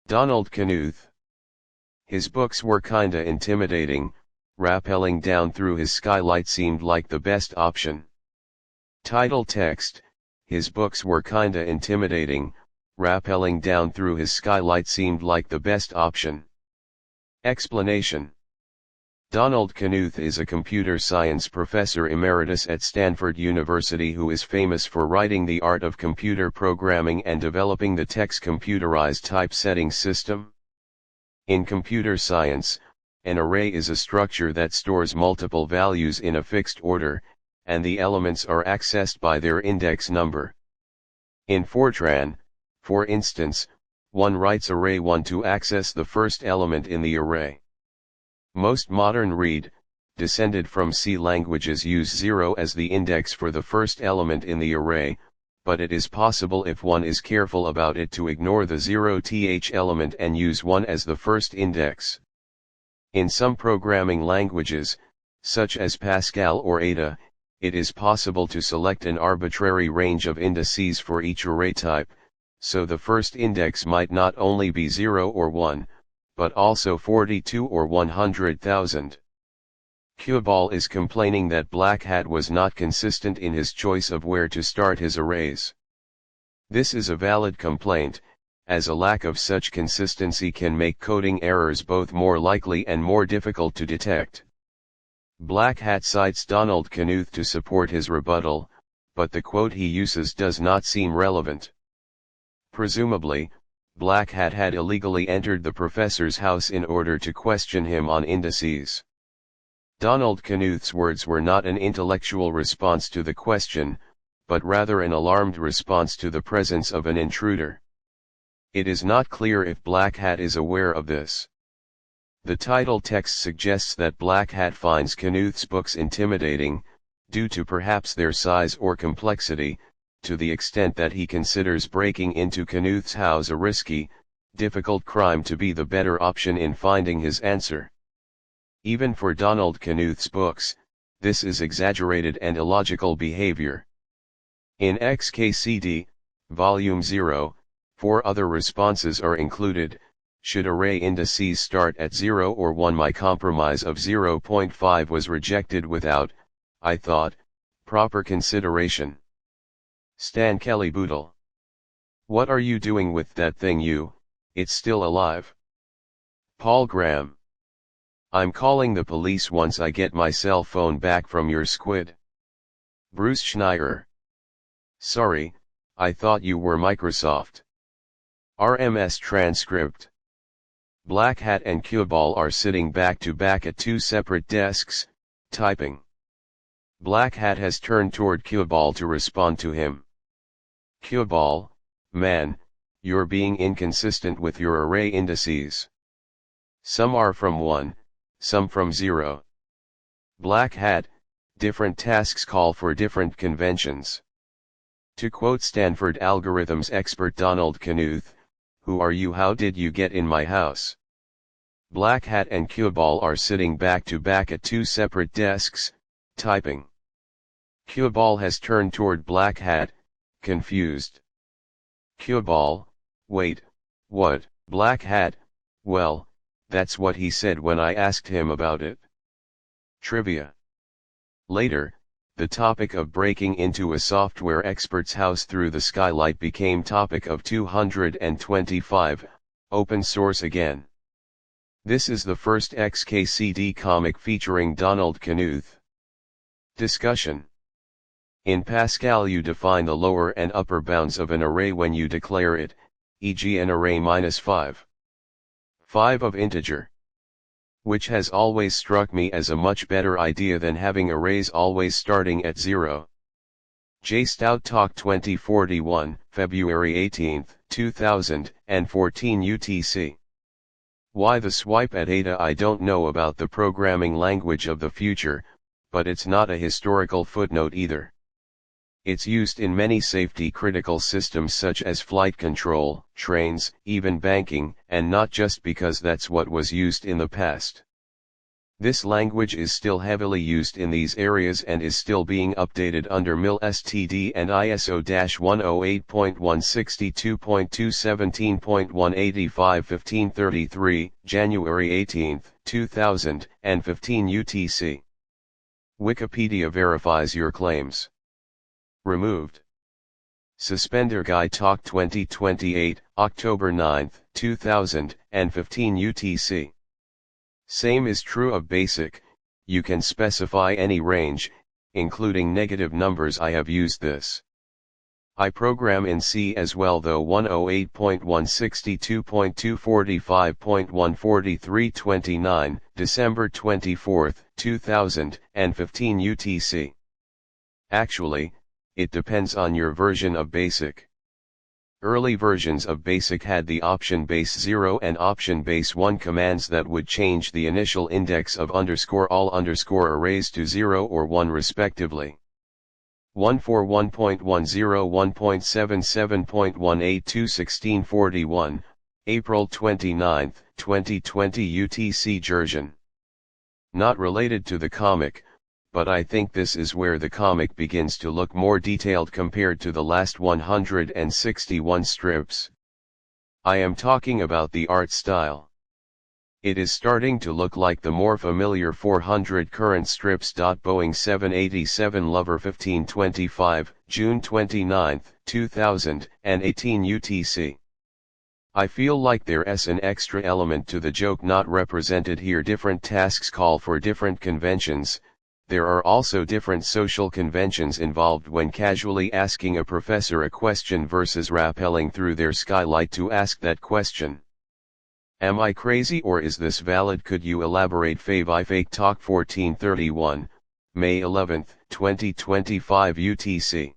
Donald Knuth. His books were kinda intimidating, rappelling down through his skylight seemed like the best option. Title text, his books were kinda intimidating, rappelling down through his skylight seemed like the best option. Explanation. Donald Knuth is a computer science professor emeritus at Stanford University who is famous for writing The Art of Computer Programming and developing the TeX computerized typesetting system. In computer science, an array is a structure that stores multiple values in a fixed order, and the elements are accessed by their index number. In Fortran, for instance, one writes array 1 to access the first element in the array. Most modern read, descended from C languages use 0 as the index for the first element in the array, but it is possible if one is careful about it to ignore the 0th element and use 1 as the first index. In some programming languages, such as Pascal or Ada, it is possible to select an arbitrary range of indices for each array type, so the first index might not only be 0 or 1, but also 42 or 100,000. Cueball is complaining that Black Hat was not consistent in his choice of where to start his arrays. This is a valid complaint, as a lack of such consistency can make coding errors both more likely and more difficult to detect. Black Hat cites Donald Knuth to support his rebuttal, but the quote he uses does not seem relevant. Presumably, Black Hat had illegally entered the professor's house in order to question him on indices. Donald Knuth's words were not an intellectual response to the question, but rather an alarmed response to the presence of an intruder. It is not clear if Black Hat is aware of this. The title text suggests that Black Hat finds Knuth's books intimidating, due to perhaps their size or complexity, to the extent that he considers breaking into Knuth's house a risky, difficult crime to be the better option in finding his answer. Even for Donald Knuth's books, this is exaggerated and illogical behavior. In xkcd, Volume 0, 4 other responses are included. Should array indices start at 0 or 1? My compromise of 0.5 was rejected without, I thought, proper consideration. Stan Kelly Boodle. What are you doing with that thing it's still alive? Paul Graham. I'm calling the police once I get my cell phone back from your squid. Bruce Schneier. Sorry, I thought you were Microsoft. RMS transcript. Black Hat and Cueball are sitting back to back at 2 separate desks, typing. Black Hat has turned toward Cueball to respond to him. Cueball, man, you're being inconsistent with your array indices. Some are from 1, some from 0. Black Hat, different tasks call for different conventions. To quote Stanford algorithms expert Donald Knuth, who are you? How did you get in my house? Black Hat and Cueball are sitting back to back at 2 separate desks, typing. Cueball has turned toward Black Hat, confused. Cueball, wait, what? Black Hat, well, that's what he said when I asked him about it. Trivia. Later, the topic of breaking into a software expert's house through the skylight became topic of 225, open source again. This is the first xkcd comic featuring Donald Knuth. Discussion. In Pascal you define the lower and upper bounds of an array when you declare it, e.g. an array -5. 5 of integer. Which has always struck me as a much better idea than having arrays always starting at 0. J. Stout Talk 2041, February 18, 2014 UTC. Why the swipe at Ada? I don't know about the programming language of the future, but it's not a historical footnote either. It's used in many safety-critical systems such as flight control, trains, even banking, and not just because that's what was used in the past. This language is still heavily used in these areas and is still being updated under MIL STD and ISO-108.162.217.185-1533, January 18, 2015 UTC. Wikipedia verifies your claims. Removed. Suspender Guy Talk 2028, October 9, 2015 UTC. Same is true of basic, you can specify any range, including negative numbers. I have used this. I program in C as well though 108.162.245.14329, December 24, 2015 UTC. Actually, it depends on your version of BASIC. Early versions of BASIC had the option base 0 and option base 1 commands that would change the initial index of all arrays to 0 or 1 respectively. 141.101.77.182 April 29, 2020 UTC Jurgen. Not related to the comic, but I think this is where the comic begins to look more detailed compared to the last 161 strips. I am talking about the art style. It is starting to look like the more familiar 400 current strips. Boeing 787 Lover 1525, June 29, 2018 UTC. I feel like there's an extra element to the joke not represented here. Different tasks call for different conventions. There are also different social conventions involved when casually asking a professor a question versus rappelling through their skylight to ask that question. Am I crazy or is this valid? Could you elaborate? I Fake Talk 1431, May 11, 2025 UTC.